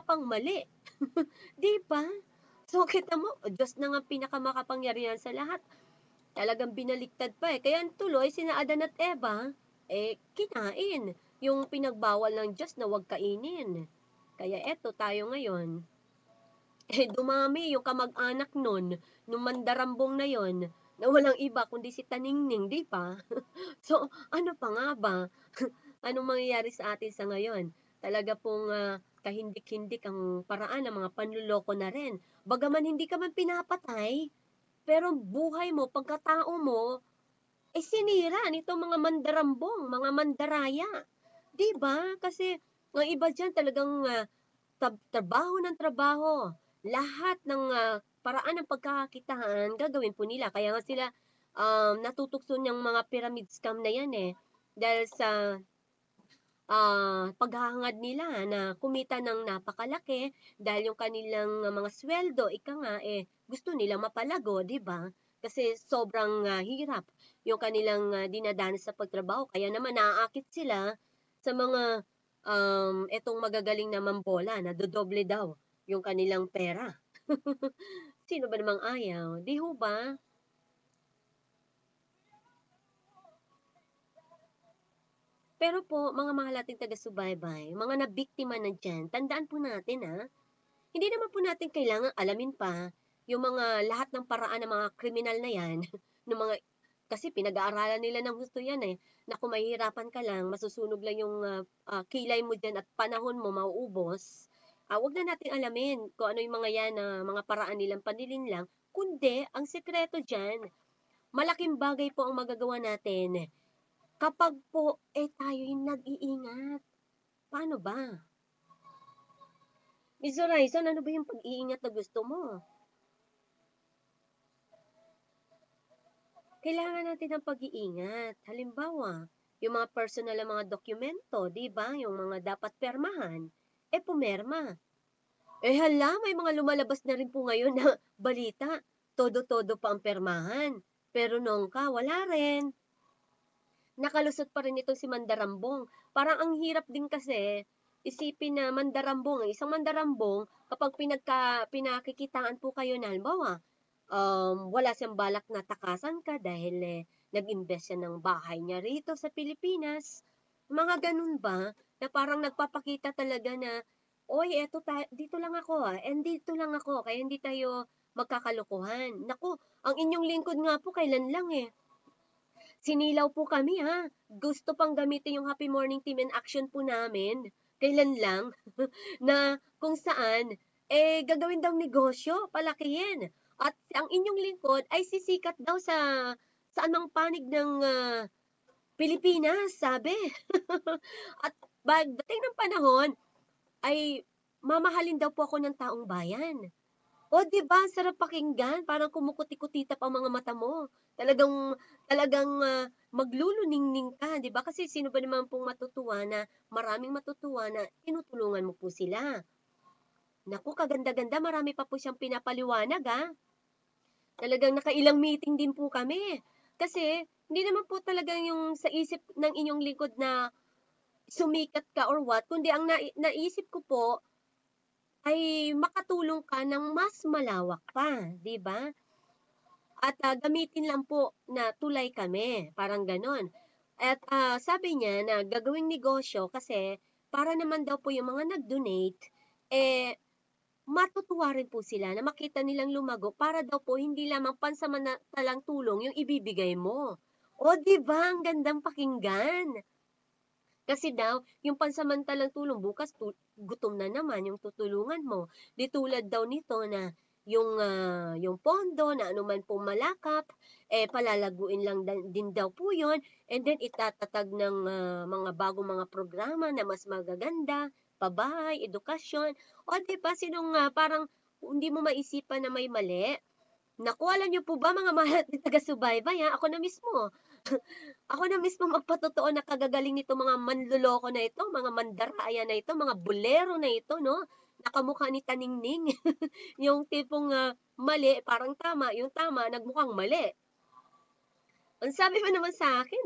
pang mali. 'Di ba? So, kita mo, Diyos na nga pinakamakapangyarihan sa lahat. Talagang binaliktad pa eh. Kaya tuloy, sina Adan at Eva, kinain. Yung pinagbawal ng Diyos na huwag kainin. Kaya eto tayo ngayon. Dumami yung kamag-anak nun, nung mandarambong na yon, na walang iba kundi si Taningning, di ba? So, ano pa nga ba? Anong mangyayari sa atin sa ngayon? Talaga pong kahindik-hindik ang paraan ng mga panluloko na rin. Bagaman hindi ka man pinapatay, pero buhay mo, pagkatao mo, sinira nitong mga mandarambong, mga mandaraya. 'Di ba? Kasi ang iba diyan talagang trabaho ng trabaho. Lahat ng paraan ng pagkakakitaan, gagawin po nila. Kaya nga sila natutukso ng mga pyramid scam na yan eh. Dahil sa paghahangad nila na kumita ng napakalaki dahil yung kanilang mga sweldo, ika nga gusto nilang mapalago, 'di ba? Kasi sobrang hirap yung kanilang dinadanas sa pagtrabaho. Kaya naman naaakit sila sa mga etong magagaling na mambola na dodoble daw yung kanilang pera. Sino ba namang ayaw? Di ho ba? Pero po, mga mahal nating taga-subaybay, mga nabiktima na dyan, tandaan po natin hindi naman po natin kailangan alamin pa yung mga lahat ng paraan ng mga kriminal na yan, ng mga, kasi pinag-aaralan nila ng gusto yan na kung mahihirapan ka lang, masusunog lang yung kilay mo dyan at panahon mo mauubos, wag na natin alamin kung ano yung mga yan na mga paraan nilang panilin lang, kundi ang sekreto dyan, malaking bagay po ang magagawa natin kapag po tayo yung nag-iingat. Paano ba? Miss Horizon, ano ba yung pag-iingat na gusto mo? Kailangan natin ng pag-iingat. Halimbawa, yung mga personal na mga dokumento, di ba? Yung mga dapat permahan, pumerma. Hala, may mga lumalabas na rin po ngayon na balita. Todo-todo pa ang permahan. Pero nung ka, wala rin. Nakalusot pa rin itong si Mandarambong. Parang ang hirap din kasi isipin na Mandarambong, isang Mandarambong, kapag pinakikitaan po kayo na, halimbawa, wala siyang balak na takasan ka dahil nag-invest siya ng bahay niya rito sa Pilipinas. Mga ganun ba, na parang nagpapakita talaga na, oy, dito lang ako and dito lang ako, kaya hindi tayo magkakalokohan. Naku, ang inyong lingkod nga po kailan lang sinilaw po kami Gusto pang gamitin yung Happy Morning Team in Action po namin. Kailan lang na kung saan gagawin daw negosyo, palakihin. At ang inyong lingkod ay sisikat daw sa anong panig ng Pilipinas, sabi. At pagdating ng panahon ay mamahalin daw po ako ng taong bayan. O, 'di ba, ang sarap pakinggan, parang kumukuti-kutitap ang mga mata mo. Talagang magluluningning ka, 'di ba? Kasi sino ba naman pong matutuwa na maraming matutuwa na tinutulungan mo po sila. Naku, kaganda-ganda, marami pa po siyang pinapaliwanag Talagang nakailang meeting din po kami. Kasi hindi naman po talagang yung sa isip ng inyong lingkod na sumikat ka or what, kundi ang naisip ko po ay makatulong ka ng mas malawak pa, 'di ba? At gamitin lang po na tulay kami, parang ganon. At sabi niya na gagawing negosyo kasi para naman daw po yung mga nag-donate, matutuwa rin po sila na makita nilang lumago para daw po hindi lamang pansamantalang tulong yung ibibigay mo. O, di ba? Ang gandang pakinggan. Kasi daw, yung pansamantalang tulong, bukas gutom na naman yung tutulungan mo. Di tulad daw nito na yung pondo na anuman pong malakap, palalaguin lang din daw po yun, and then itatatag ng mga bagong mga programa na mas magaganda, pabahay, edukasyon. O di ba, sinong parang hindi mo maisipan na may mali? Naku, alam niyo po ba mga mahal at taga-subaybay ako na mismo. Ako na mismo magpatotoo na kagagaling nito mga manloloko na ito, mga mandaraya na ito, mga bolero na ito, no? Nakamukha ni Taningning. Yung tipong mali, parang tama. Yung tama, nagmukhang mali. Ang sabi mo naman sa akin,